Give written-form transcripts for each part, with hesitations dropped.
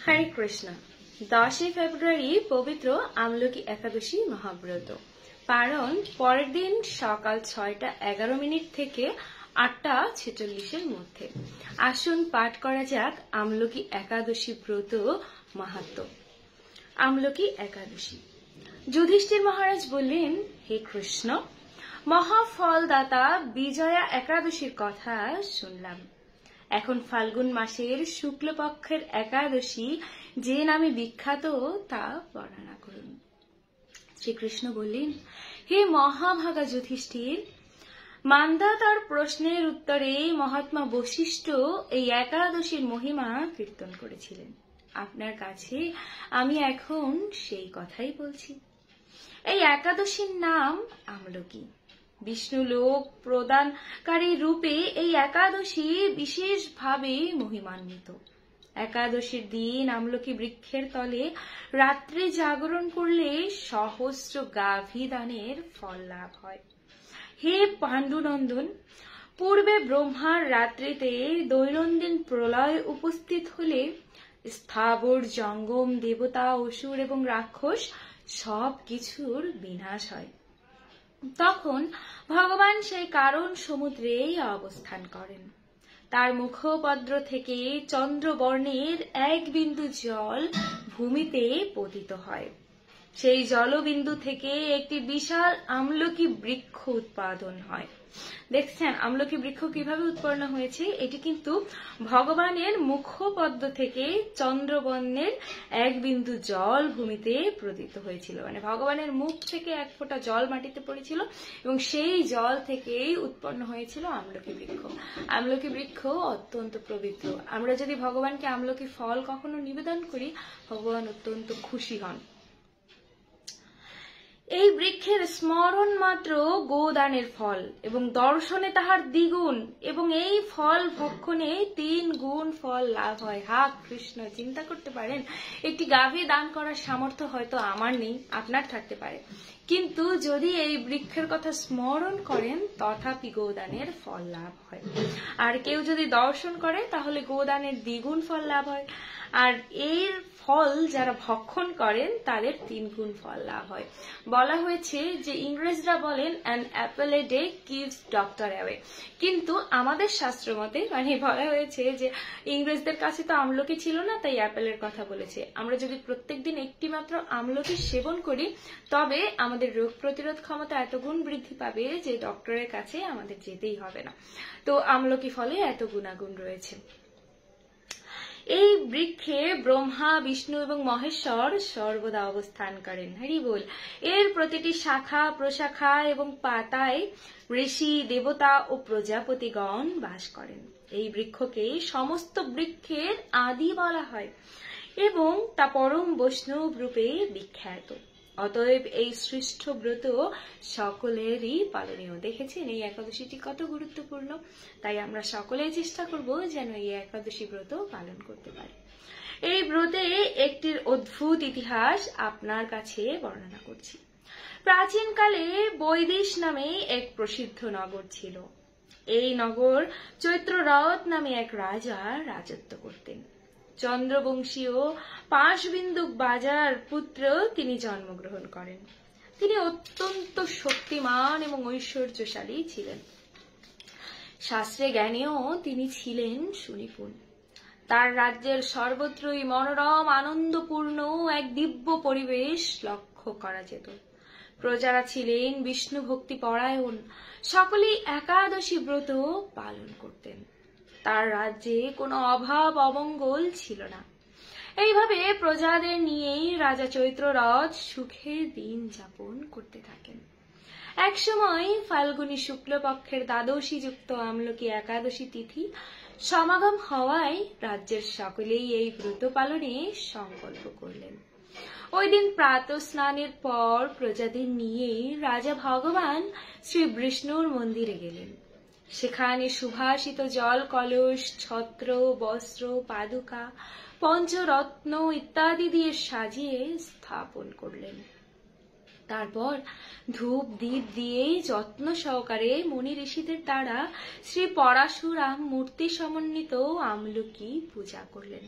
হরে কৃষ্ণ। 10 ফেব্রুয়ারি পবিত্র আমলকি একাদশী মহাব্রত পালন পরের দিন সকাল 6:11 থেকে 8:46 মধ্যে। আসুন পাঠ করা যাক আমলকি একাদশী ব্রত মাহাত্ম্য। আমলকি একাদশী। যুধিষ্ঠির মহারাজ বললেন, হে কৃষ্ণ, মহাফলদাতা বিজয়া একাদশীর কথা শুনলাম। এখন ফাল্গুন মাসের শুক্লপক্ষের একাদশী যে নামে বিখ্যাত তা বর্ণনা করুন। শ্রীকৃষ্ণ বললেন, হে মহাভাগা যুধিষ্ঠির, মান্ধাতার প্রশ্নের উত্তরে মহাত্মা বশিষ্ঠ এই একাদশীর মহিমা কীর্তন করেছিলেন। আপনার কাছে আমি এখন সেই কথাই বলছি। এই একাদশীর নাম আমলকি। বিষ্ণু লোক প্রদানকারী রূপে এই একাদশী বিশেষভাবে মহিমান্বিত। একাদশীর দিন আমলকি বৃক্ষের তলে রাত্রে জাগরণ করলে সহস্র গাভী দানের ফল লাভ হয়। হে পাণ্ডুনন্দন, পূর্বে ব্রহ্মার রাত্রিতে দৈনন্দিন প্রলয় উপস্থিত হলে স্থাবর জঙ্গম দেবতা, অসুর এবং রাক্ষস সব কিছুর বিনাশ হয়। তখন ভগবান সেই কারণ সমুদ্রে অবস্থান করেন। তার মুখপদ্র থেকে চন্দ্রবর্ণের এক বিন্দু জল ভূমিতে পতিত হয়। সেই জলবিন্দু থেকে একটি বিশাল আমলকি বৃক্ষ উৎপাদন হয়। দেখছেন আমলকি বৃক্ষ কিভাবে উৎপন্ন হয়েছে? এটি কিন্তু ভগবানের মুখপদ্ম থেকে চন্দ্রবর্ণের এক বিন্দু জল ভূমিতে পতিত হয়েছিল। মানে ভগবানের মুখ থেকে এক ফোঁটা জল মাটিতে পড়েছিল এবং সেই জল থেকেই উৎপন্ন হয়েছিল আমলকি বৃক্ষ। আমলকি বৃক্ষ অত্যন্ত পবিত্র। আমরা যদি ভগবানকে আমলকি ফল কখনো নিবেদন করি, ভগবান অত্যন্ত খুশি হন। এই বৃক্ষের স্মরণ মাত্র গোদানের ফল এবং দর্শনে তাহার দ্বিগুণ, এবং এই ফল ভক্ষণে 3 গুণ ফল লাভ হয়। হা কৃষ্ণ, চিন্তা করতে পারেন, একটি গাভী দান করার সামর্থ্য হয়তো আমার নেই, আপনার থাকতে পারে, কিন্তু যদি এই বৃক্ষের কথা স্মরণ করেন তথাপি গোদানের ফল লাভ হয়। আর কেউ যদি দর্শন করে তাহলে গোদানের দ্বিগুণ ফল লাভ হয়। আর এর ফল যারা ভক্ষণ করেন তাদের 3 গুণ ফল লাভ হয়। বলা হয়েছে যে ইংরেজরা বলেন an apple a day keeps doctor away, কিন্তু আমাদের শাস্ত্র মতে মানে বলা হয়েছে যে ইংরেজদের কাছে তো আমলকি ছিল না, তাই অ্যাপেলের কথা বলেছে। আমরা যদি প্রত্যেকদিন একটি মাত্র আমলকি সেবন করি তবে আমাদের রোগ প্রতিরোধ ক্ষমতা এত গুণ বৃদ্ধি পাবে যে ডক্টরের কাছে আমাদের যেতেই হবে না। তো আমলকি ফলে এত গুণাগুণ রয়েছে। এই বৃক্ষে ব্রহ্মা, বিষ্ণু এবং মহেশ্বর সর্বদা অবস্থান করেন। হরি বল। এর প্রতিটি শাখা, প্রশাখা এবং পাতায় ঋষি, দেবতা ও প্রজাপতিগণ বাস করেন। এই বৃক্ষকে সমস্ত বৃক্ষের আদি বলা হয় এবং তা পরম বৈষ্ণব রূপে বিখ্যাত। অতএব এই শ্রেষ্ঠ ব্রত সকলেরই পালনীয়। দেখেছেন এই একাদশীটি কত গুরুত্বপূর্ণ, তাই আমরা সকলেই চেষ্টা করব যেন এই একাদশী ব্রত পালন করতে পারি। এই ব্রতে একটির অদ্ভুত ইতিহাস আপনার কাছে বর্ণনা করছি। প্রাচীনকালে বৈদিশ নামে এক প্রসিদ্ধ নগর ছিল। এই নগর চৈত্ররথ নামে এক রাজা রাজত্ব করতেন। চন্দ্রবংশীয় পাশবিন্দু বাজার পুত্র তিনি জন্মগ্রহণ করেন। তিনি অত্যন্ত শক্তিমান এবং ঐশ্বর্যশালী ছিলেন। শাস্ত্রে জ্ঞানেও তিনি ছিলেন সুনিপুণ। তার রাজ্যের সর্বত্রই মনোরম, আনন্দপূর্ণ এক দিব্য পরিবেশ লক্ষ্য করা যেত। প্রজারা ছিলেন বিষ্ণু ভক্তি পরায়ণ, সকলেই একাদশী ব্রত পালন করতেন। তার রাজ্যে কোনো অভাব অমঙ্গল ছিল না। এইভাবে প্রজাদের নিয়েই রাজা চৈত্ররথ সুখে দিন যাপন করতে থাকেন। একসময় ফাল্গুনী শুক্লপক্ষের দ্বাদশী যুক্ত আমলকি একাদশী তিথি সমাগম হওয়ায় রাজ্যের সকলেই এই ব্রত পালনে সংকল্প করলেন। ওই দিন প্রাতঃ স্নানের পর প্রজাদের নিয়ে রাজা ভগবান শ্রী বিষ্ণুর মন্দিরে গেলেন। সেখানে সুভাষিত জল কলস, ছত্র, বস্ত্র, পাদুকা, পঞ্চরত্ন ইত্যাদি দিয়ে সাজিয়ে স্থাপন করলেন। তারপর ধূপ দীপ দিয়ে যত্ন সহকারে মুনি ঋষিদের দ্বারা শ্রী পরশুরাম মূর্তি সমন্বিত আমলকি পূজা করলেন।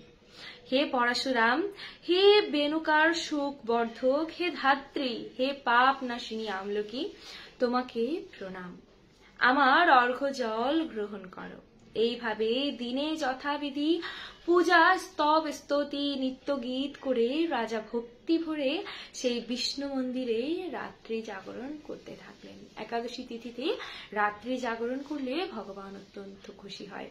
হে পরশুরাম, হে বেনুকার সুখ বর্ধক, হে ধাত্রী, হে পাপ নাশিনী আমলকি, তোমাকে প্রণাম। আমার অর্ঘ্য জল গ্রহণ করো। এইভাবে দিনে যথাবিধি পূজা স্তব স্তুতি নিত্য গীত করে রাজা ভক্তি ভরে সেই বিষ্ণু মন্দিরে রাত্রি জাগরণ করতে থাকলেন। একাদশী তিথিতে রাত্রি জাগরণ করলে ভগবান অত্যন্ত খুশি হয়।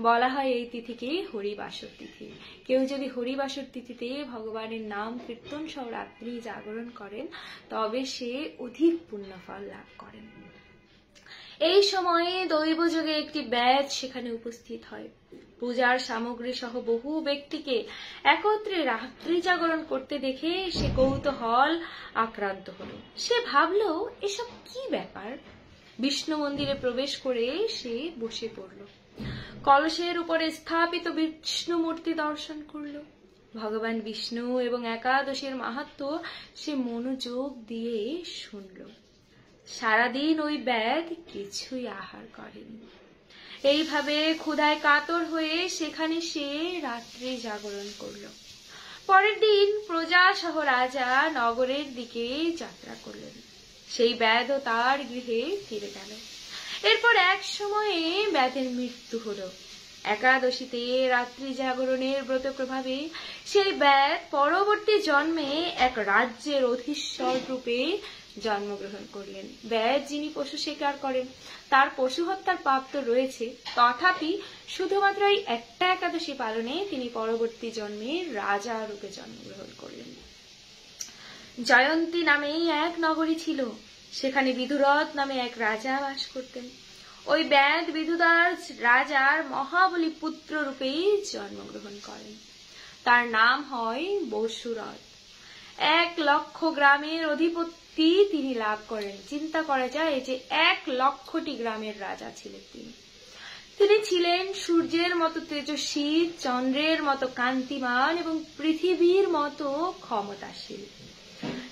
বলা হয় এই তিথিকে হরিবাসর তিথি। কেউ যদি হরিবাসর তিথিতে ভগবানের নাম কীর্তন সহ রাত্রি জাগরণ করেন তবে সে অধিক পুণ্যফল লাভ করেন। এই সময়ে দৈবযোগে একটি ব্যাধ সেখানে উপস্থিত হয়। পূজার সামগ্রী সহ বহু ব্যক্তিকে একত্রে রাত্রি জাগরণ করতে দেখে সে কৌতূহল আক্রান্ত হলো। সে ভাবলো এসব কি ব্যাপার। বিষ্ণু মন্দিরে প্রবেশ করে সে বসে পড়ল। কলসের উপরে স্থাপিত বিষ্ণু মূর্তি দর্শন করল। ভগবান বিষ্ণু এবং একাদশীর মাহাত্ম্য সে মনোযোগ দিয়ে শুনল। সারাদিন ওই ব্যাধ কিছুই আহার করেনি। এইভাবে ক্ষুধায় কাতর হয়ে সেখানে সে রাত্রি জাগরণ করল। পরের দিন প্রজা সহ রাজা নগরের দিকে যাত্রা করলেন। সেই ব্যাধও তার গৃহে ফিরে গেল। এরপর এক সময়ে ব্যাধের মৃত্যু হলো। একাদশীতে রাত্রি জাগরণের ব্রত প্রভাবে সেই ব্যাধ পরবর্তী জন্মে এক রাজ্যের অধীশ্বর রূপে জন্মগ্রহণ করলেন। ব্যাধ যিনি পশু শিকার করেন তার পশু হত্যার পাপ তো রয়েছে, তথাপি শুধুমাত্র এই একটা একাদশী পালনে তিনি পরবর্তী জন্মে রাজা রূপে জন্মগ্রহণ করলেন। জয়ন্তী নামেই এক নগরী ছিল। সেখানে বিধুরথ নামে এক রাজা বাস করতেন। ওই ব্যাধ বিধুদাস রাজার মহাবলী পুত্র রূপেই জন্মগ্রহণ করেন। তার নাম হয় বসুরথ। 1,00,000 গ্রামের অধিপতি তিনি লাভ করেন। চিন্তা করা যায় যে 1,00,000টি গ্রামের রাজা ছিলেন তিনি ছিলেন সূর্যের মতো তেজস্বী, চন্দ্রের মতো কান্তিমান এবং পৃথিবীর মতো ক্ষমতাশীল।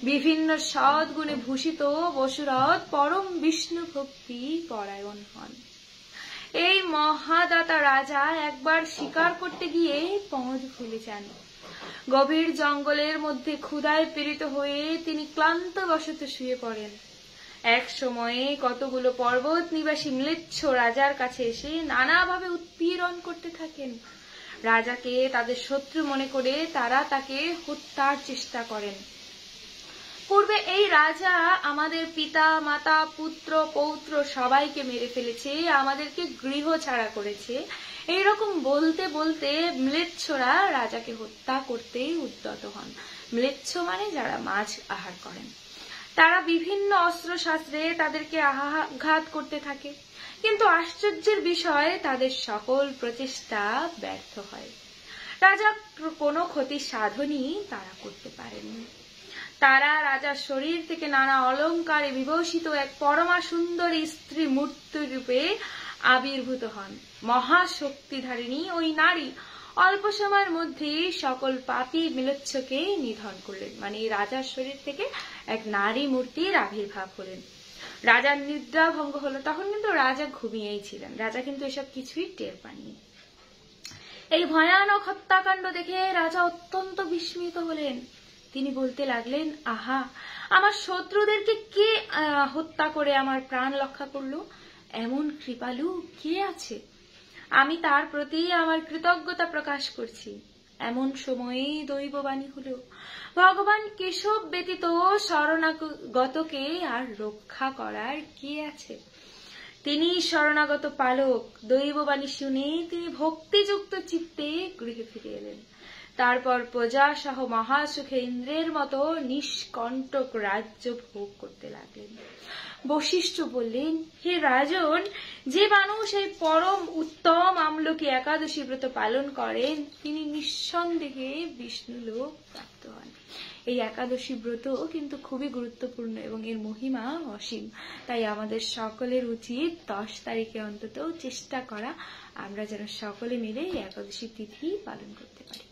বিভিন্ন সদ্গুণে ভূষিত বসুরথ পরম বিষ্ণু ভক্তি পরায়ণ হন। এই মহাদাতা রাজা একবার শিকার করতে গিয়ে পথ ভুলে যান। গভীর জঙ্গলের মধ্যে ক্ষুধায় পীড়িত হয়ে তিনি ক্লান্ত বশত শুয়ে পড়েন। এক সময়ে কতগুলো পর্বত নিবাসী ম্লেচ্ছ রাজার কাছে এসে নানাভাবে উৎপীড়ন করতে থাকেন। রাজাকে তাদের শত্রু মনে করে তারা তাকে হত্যার চেষ্টা করেন। পূর্বে এই রাজা আমাদের পিতা মাতা পুত্র পৌত্র সবাইকে মেরে ফেলেছে, আমাদেরকে গৃহ ছাড়া করেছে, এইরকম বলতে বলতে ম্লেচ্ছরা রাজাকে হত্যা করতে উদ্যত হন। ম্লেচ্ছ মানে যারা মাছ আহার করেন। তারা বিভিন্ন অস্ত্র শাস্ত্রে তাদেরকে আঘাত করতে থাকে, কিন্তু আশ্চর্যের বিষয় তাদের সকল প্রচেষ্টা ব্যর্থ হয়। রাজা কোনো ক্ষতি সাধনই তারা করতে পারেননি। তারা রাজার শরীর থেকে নানা অলঙ্কারে বিভূষিত এক পরমা সুন্দরী স্ত্রী মূর্তি রূপে আবির্ভূত হন। মহাশক্তিধারিণী ওই নারী অল্প সময়ের মধ্যে সকল পাপী ম্লেচ্ছকে নিধন করলেন। মানে রাজার শরীর থেকে এক নারী মূর্তির আবির্ভাব হলেন। রাজার নিদ্রা ভঙ্গ হলো। তখন কিন্তু রাজা ঘুমিয়েই ছিলেন। রাজা কিন্তু এসব কিছুই টের পাননি। এই ভয়ানক হত্যাকাণ্ড দেখে রাজা অত্যন্ত বিস্মিত হলেন। তিনি বলতে লাগলেন, আহা, আমার শত্রুদেরকে কে হত্যা করে আমার প্রাণ রক্ষা করলো? এমন কৃপালু কে আছে? আমি তার প্রতি আমার কৃতজ্ঞতা প্রকাশ করছি। এমন সময়ে দৈববাণী হলো, ভগবান কেশব ব্যতীত শরণাগতকে আর রক্ষা করার কে আছে? তিনি শরণাগত পালক। দৈববাণী শুনে তিনি ভক্তিযুক্ত চিত্তে গৃহে ফিরে এলেন। তারপর প্রজা সহ মহাসুখে ইন্দ্রের মতো নিষ্কণ্টক রাজ্য ভোগ করতে লাগলেন। বশিষ্ঠ বললেন, হে রাজন, যে মানুষ এই পরম উত্তম আমলকি একাদশী ব্রত পালন করেন তিনি নিঃসন্দেহে বিষ্ণু লোক প্রাপ্ত হন। এই একাদশী ব্রত কিন্তু খুবই গুরুত্বপূর্ণ এবং এর মহিমা অসীম। তাই আমাদের সকলের উচিত 10 তারিখে অন্তত চেষ্টা করা আমরা যেন সকলে মিলে এই একাদশী তিথি পালন করতে পারি।